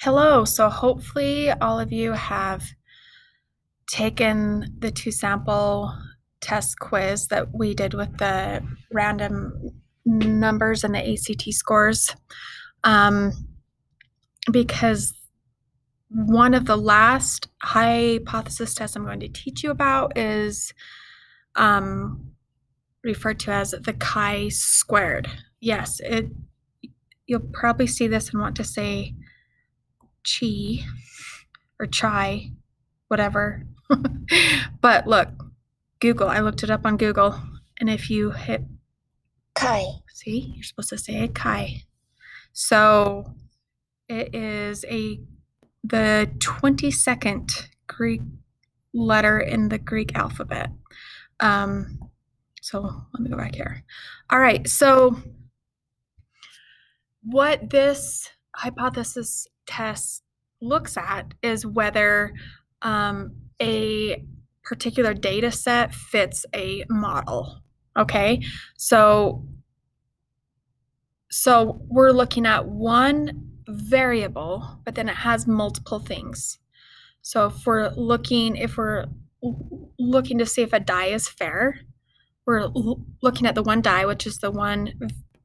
Hello. So hopefully all of you have taken the two sample test quiz that we did with the random numbers and the ACT scores. Because one of the last hypothesis tests I'm going to teach you about is referred to as the chi-squared. Yes, you'll probably see this and want to say chi or chai, whatever. But look, Google, I looked it up on Google, and if you hit Chi. see, you're supposed to say chi. So it is the 22nd Greek letter in the Greek alphabet. So let me go back here. All right, so what this hypothesis test looks at is whether a particular data set fits a model. Okay, so we're looking at one variable, but then it has multiple things. So if we're looking to see if a die is fair, we're looking at the one die, which is the one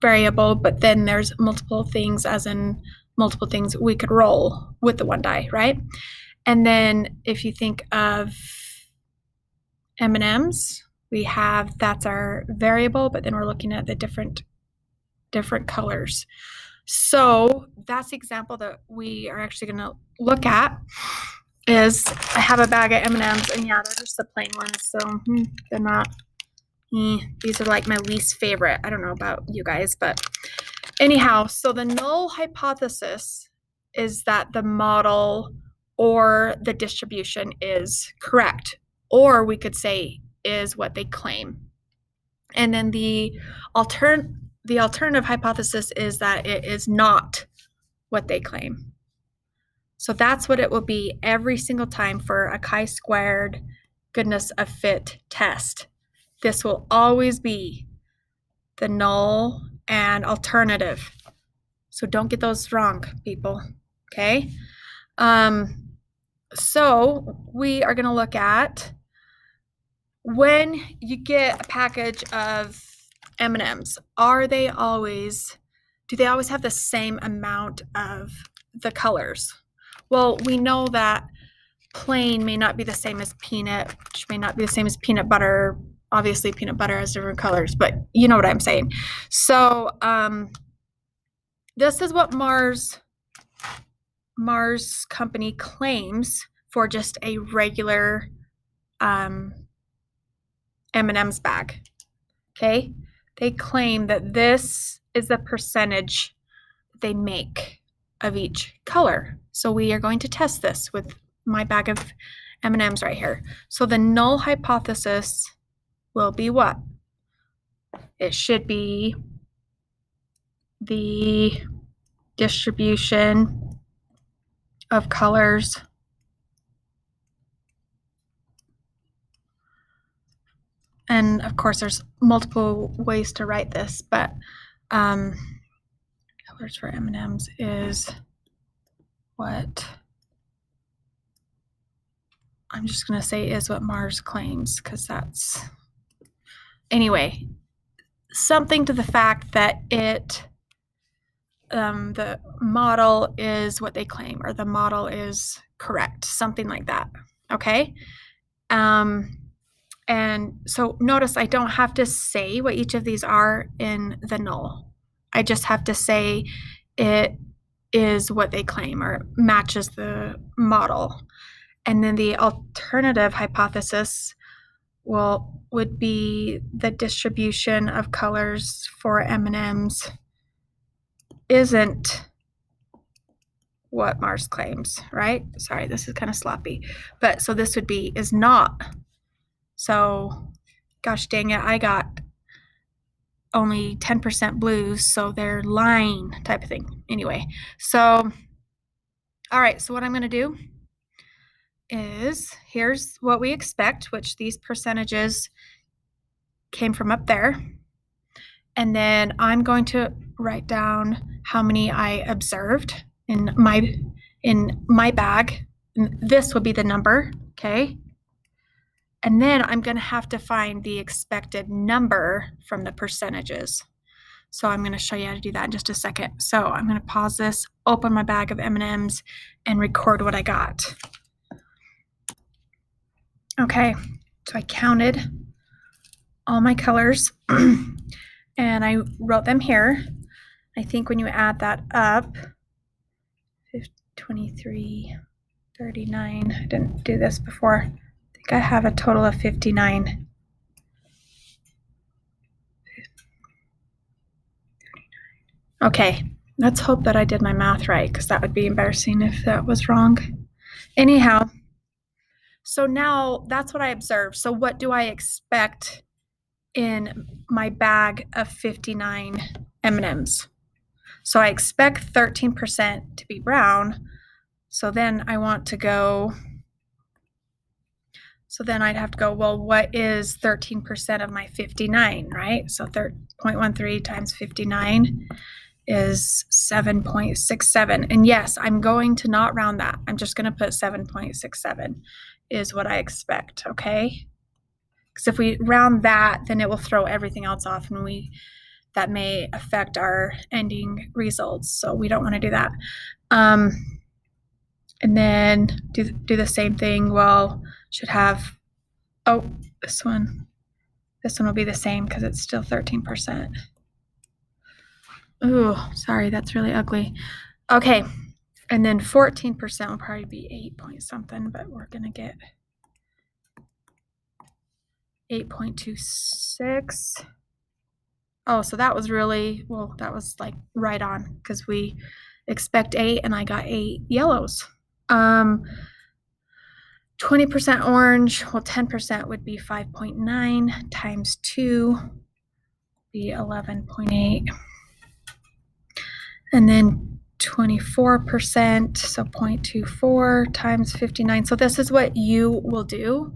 variable, but then there's multiple things, as in multiple things we could roll with the one die, right? And then if you think of M&Ms, that's our variable, but then we're looking at the different colors. So that's the example that we are actually going to look at. Is I have a bag of M&Ms, and yeah, they're just the plain ones, so they're not. These are like my least favorite. I don't know about you guys, but anyhow, so the null hypothesis is that the model or the distribution is correct, or we could say is what they claim. And then the alternative hypothesis is that it is not what they claim. So that's what it will be every single time for a chi-squared goodness of fit test. This will always be the null and alternative. So don't get those wrong, people. Okay? So we are going to look at when you get a package of M&Ms, do they always have the same amount of the colors? Well, we know that plain may not be the same as peanut, which may not be the same as peanut butter. Obviously, peanut butter has different colors, but you know what I'm saying. So this is what Mars company claims for just a regular M&M's bag. Okay, they claim that this is the percentage they make of each color. So we are going to test this with my bag of M&Ms right here. So the null hypothesis will be what? It should be the distribution of colors and of course there's multiple ways to write this, but colors for M&Ms is what I'm just going to say is what Mars claims, because that's anyway something to the fact that the model is what they claim, or the model is correct, something like that. Okay. And so notice I don't have to say what each of these are in the null. I just have to say it is what they claim or matches the model. And then the alternative hypothesis would be the distribution of colors for M&Ms isn't what Mars claims, right? Sorry, this is kind of sloppy. But so this would be is not. So gosh dang it, I got only 10% blues, so they're lying type of thing. Anyway, so all right, so what I'm going to do is here's what we expect, which these percentages came from up there. And then I'm going to write down how many I observed in my in my bag. And this would be the number, okay? And then I'm going to have to find the expected number from the percentages. So I'm going to show you how to do that in just a second. So I'm going to pause this, open my bag of M&Ms, and record what I got. Okay, so I counted all my colors and I wrote them here. I think when you add that up, 23, 39, I didn't do this before. I think I have a total of 59. Okay, let's hope that I did my math right, because that would be embarrassing if that was wrong. Anyhow, so now that's what I observed. So what do I expect in my bag of 59 M&Ms? So I expect 13% to be brown. So then I want to go, so then I'd have to go, well, what is 13% of my 59, right? So 0.13 times 59 is 7.67. And yes, I'm going to not round that. I'm just going to put 7.67 is what I expect, okay? Because if we round that, then it will throw everything else off, and that may affect our ending results. So we don't want to do that. And then do the same thing. Well, should have, oh, this one will be the same because it's still 13%. Ooh, sorry, that's really ugly. Okay, and then 14% will probably be 8 point something, but we're gonna get 8.26. Oh, so that was really, well, that was like right on, because we expect 8 and I got 8 yellows. 20% orange, well, 10% would be 5.9 times 2 be 11.8. And then 24%, so 0.24 times 59. So this is what you will do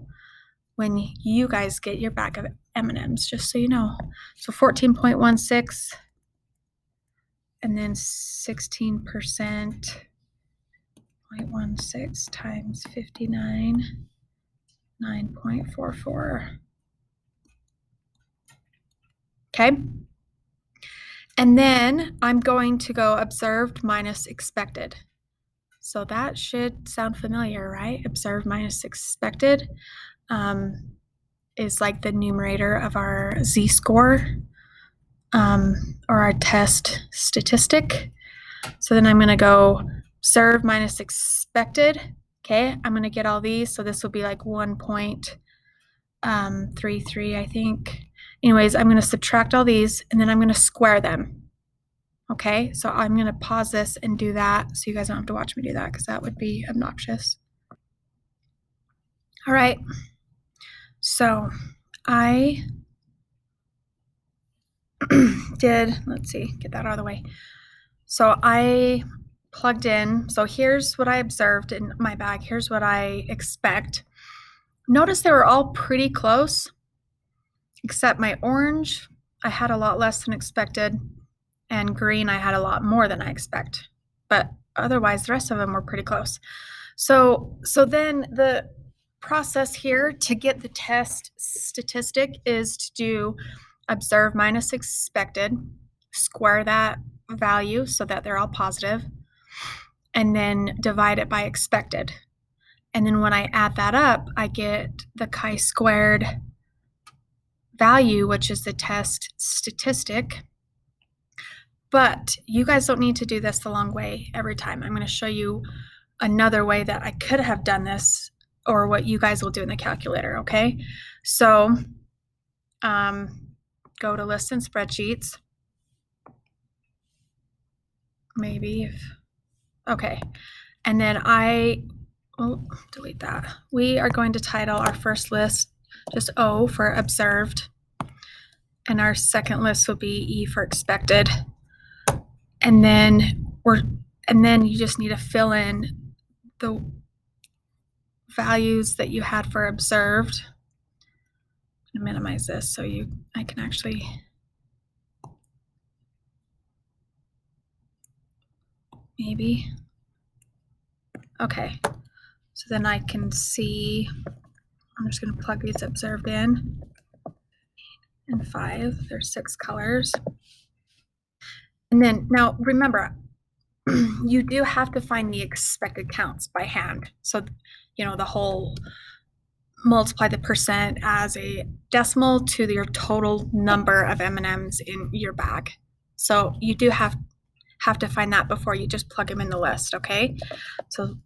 when you guys get your bag of M&Ms, just so you know. So 14.16, and then 16%, 0.16 times 59, 9.44. Okay. And then I'm going to go observed minus expected. So that should sound familiar, right? Observed minus expected is like the numerator of our z-score or our test statistic. So then I'm going to go observed minus expected. Okay, I'm going to get all these. So this will be like 1.33, I think. Anyways, I'm going to subtract all these, and then I'm going to square them. Okay, so I'm going to pause this and do that so you guys don't have to watch me do that, because that would be obnoxious. All right, so I did, let's see, get that out of the way. So I plugged in, so here's what I observed in my bag. Here's what I expect. Notice they were all pretty close, except my orange, I had a lot less than expected, and green, I had a lot more than I expect. But otherwise, the rest of them were pretty close. So then the process here to get the test statistic is to do observed minus expected, square that value so that they're all positive, and then divide it by expected. And then when I add that up, I get the chi-squared value, which is the test statistic. But you guys don't need to do this the long way every time. I'm going to show you another way that I could have done this, or what you guys will do in the calculator, okay? So go to list and spreadsheets. Maybe if, okay. And then delete that. We are going to title our first list just O for observed. And our second list will be E for expected. And then you just need to fill in the values that you had for observed. I'm going to minimize this so I can actually maybe. Okay, so then I can see, I'm just going to plug these observed in. And 5, there's 6 colors. And then now remember, you do have to find the expected counts by hand. So, the whole multiply the percent as a decimal to your total number of M&Ms in your bag. So you do have to find that before you just plug them in the list, okay? So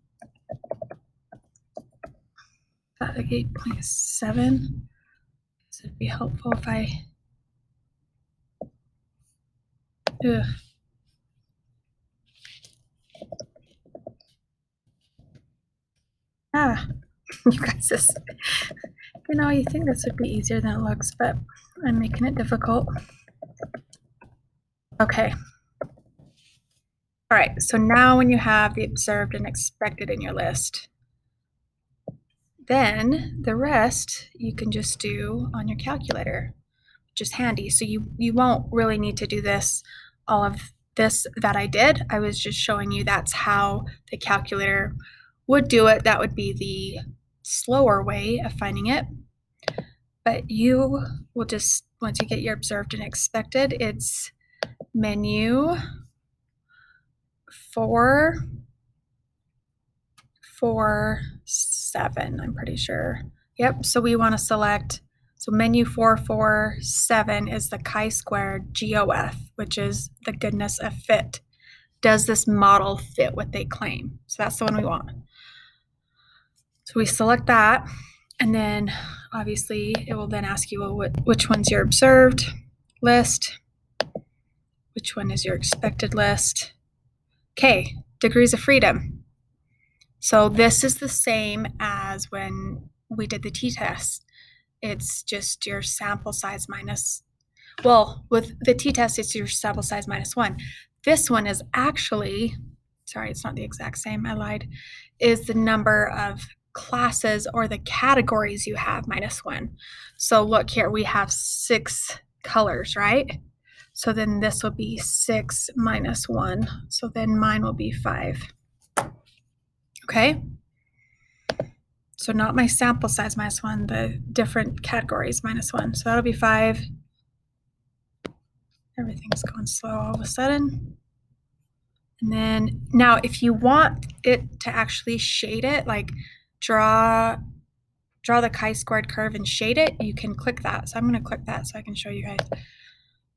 that 8.7. So it'd be helpful if I ugh. You guys, you think this would be easier than it looks, but I'm making it difficult. Okay. All right, so now when you have the observed and expected in your list, then the rest you can just do on your calculator, which is handy. So you won't really need to do this, all of this that I did. I was just showing you that's how the calculator would do it. That would be the slower way of finding it. But you will just, once you get your observed and expected, it's menu 447, I'm pretty sure. Yep, so we want to select, so menu 447 is the chi-squared GOF, which is the goodness of fit. Does this model fit what they claim? So that's the one we want. So we select that, and then obviously it will then ask you, well, which one's your observed list? Which one is your expected list? Okay, degrees of freedom. So this is the same as when we did the t-test. It's just your sample size minus, well, with the t-test, it's your sample size minus 1. This one is actually, sorry, it's not the exact same, I lied, is the number of classes or the categories you have minus 1. So look here, we have 6 colors, right? So then this will be 6 minus 1. So then mine will be 5. Okay? So not my sample size minus 1, the different categories minus 1. So that'll be 5. Everything's going slow all of a sudden. And then now if you want it to actually shade it, like draw the chi-squared curve and shade it, you can click that. So I'm going to click that so I can show you guys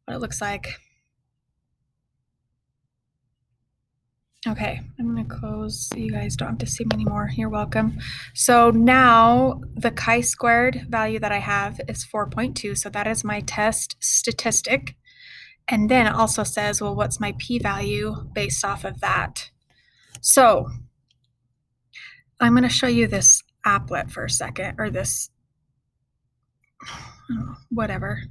what it looks like. Okay, I'm going to close so you guys don't have to see me anymore. You're welcome. So now the chi-squared value that I have is 4.2. So that is my test statistic. And then it also says, well, what's my p-value based off of that? So I'm going to show you this applet for a second, or this, whatever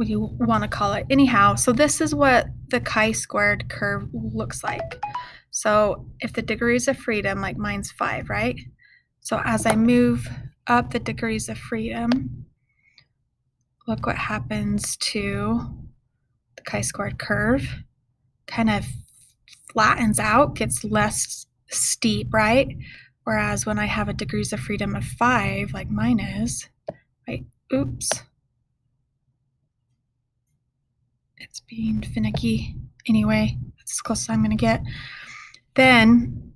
you want to call it. Anyhow, so this is what the chi-squared curve looks like. So if the degrees of freedom, like mine's 5, right? So as I move up the degrees of freedom, look what happens to the chi-squared curve. Kind of flattens out, gets less steep, right? Whereas when I have a degrees of freedom of 5, like mine is, right? Oops. It's being finicky. Anyway, that's as close as I'm going to get. Then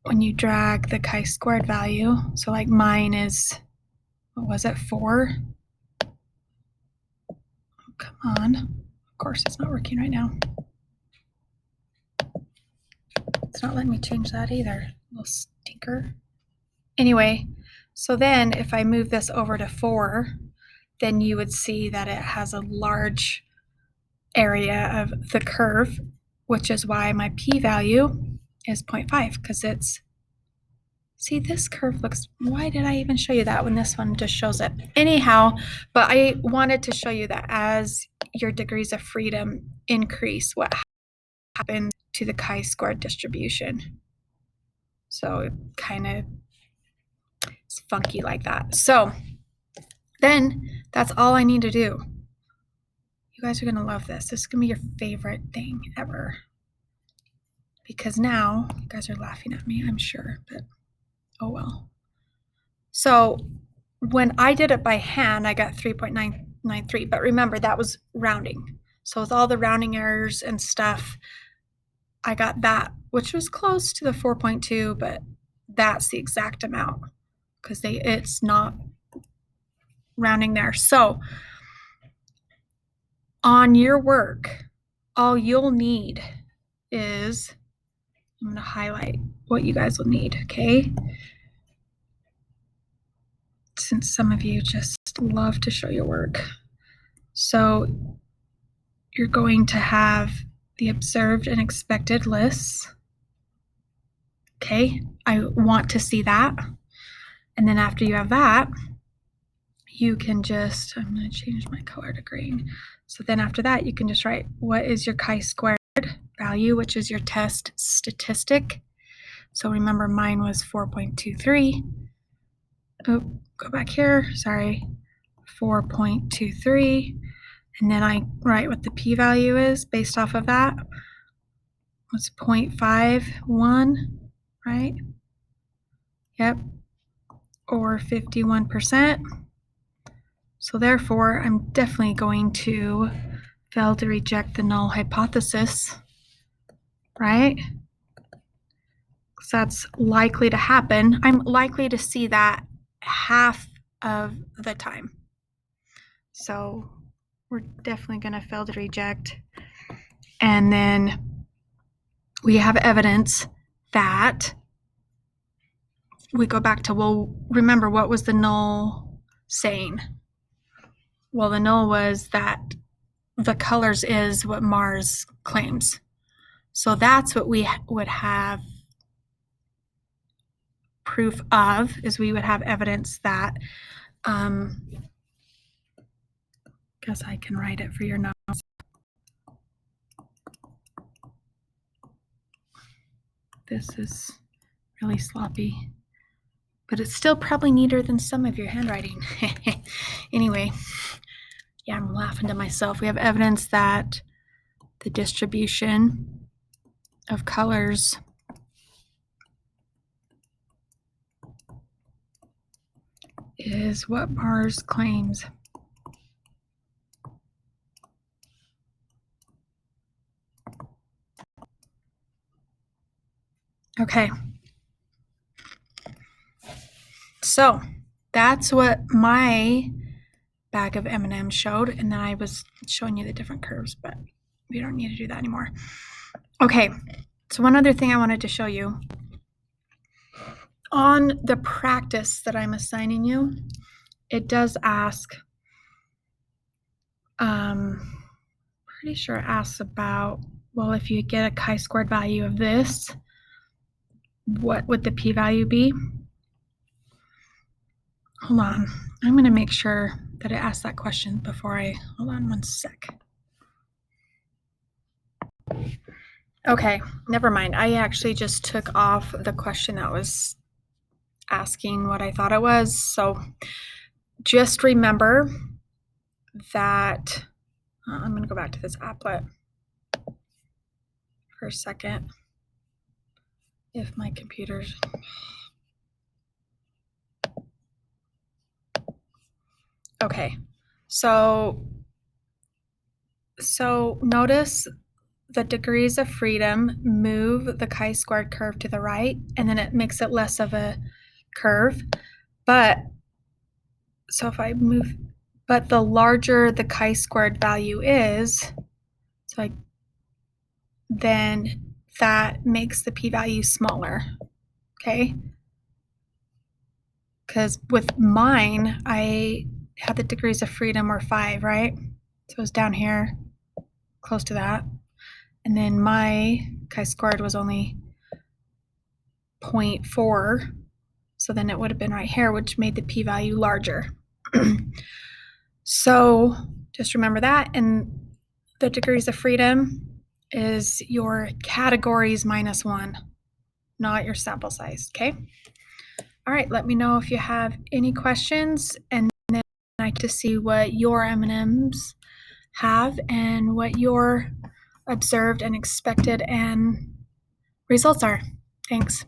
when you drag the chi-squared value, so like mine is, what was it, 4? Oh, come on. Of course, it's not working right now. It's not letting me change that either. Little stinker. Anyway, so then if I move this over to 4, then you would see that it has a large area of the curve, which is why my p-value is 0.5, because it's, see, this curve looks, why did I even show you that when this one just shows it? Anyhow, but I wanted to show you that as your degrees of freedom increase, what happens to the chi-squared distribution. So it kind of, it's funky like that. So then that's all I need to do. You guys are going to love this. This is going to be your favorite thing ever. because now you guys are laughing at me, I'm sure, but oh well. So when I did it by hand, I got 3.993, but remember that was rounding. So with all the rounding errors and stuff, I got that, which was close to the 4.2, but that's the exact amount because it's not rounding there. So on your work, all you'll need is, I'm going to highlight what you guys will need, okay? Since some of you just love to show your work. So you're going to have the observed and expected lists. Okay, I want to see that. And then after you have that, you can just, I'm going to change my color to green. So then after that, you can just write, what is your chi-squared value, which is your test statistic. So remember mine was 4.23. Oh, go back here, sorry, 4.23. And then I write what the p-value is based off of that. It's 0.51, right? Yep, or 51%. So therefore, I'm definitely going to fail to reject the null hypothesis, right? Because that's likely to happen. I'm likely to see that half of the time. So we're definitely going to fail to reject. And then we have evidence that we go back to, well, remember, what was the null saying? Well, the null was that the colors is what Mars claims. So that's what we would have proof of, is we would have evidence that, guess I can write it for your notes. This is really sloppy, but it's still probably neater than some of your handwriting. Anyway, yeah, I'm laughing to myself. We have evidence that the distribution of colors is what Mars claims. Okay. So that's what my bag of M&Ms showed, and then I was showing you the different curves, but we don't need to do that anymore. Okay, so one other thing I wanted to show you. On the practice that I'm assigning you, it does ask, pretty sure it asks about, well, if you get a chi-squared value of this, what would the p-value be? Hold on, I'm going to make sure that it asks that question before I, hold on one sec. Okay, never mind. I actually just took off the question that was asking what I thought it was. So just remember that, I'm going to go back to this applet for a second. If my computer's, okay, so notice the degrees of freedom move the chi-squared curve to the right, and then it makes it less of a curve. But so if I move, but the larger the chi-squared value is, so then that makes the p-value smaller, okay? Because with mine, I had the degrees of freedom were 5, right? So it was down here, close to that. And then my chi-squared was only 0.4. So then it would have been right here, which made the p-value larger. So just remember that. And the degrees of freedom is your categories minus 1, not your sample size, okay? All right, let me know if you have any questions, and then I like to see what your M&Ms have and what your observed and expected and results are. Thanks.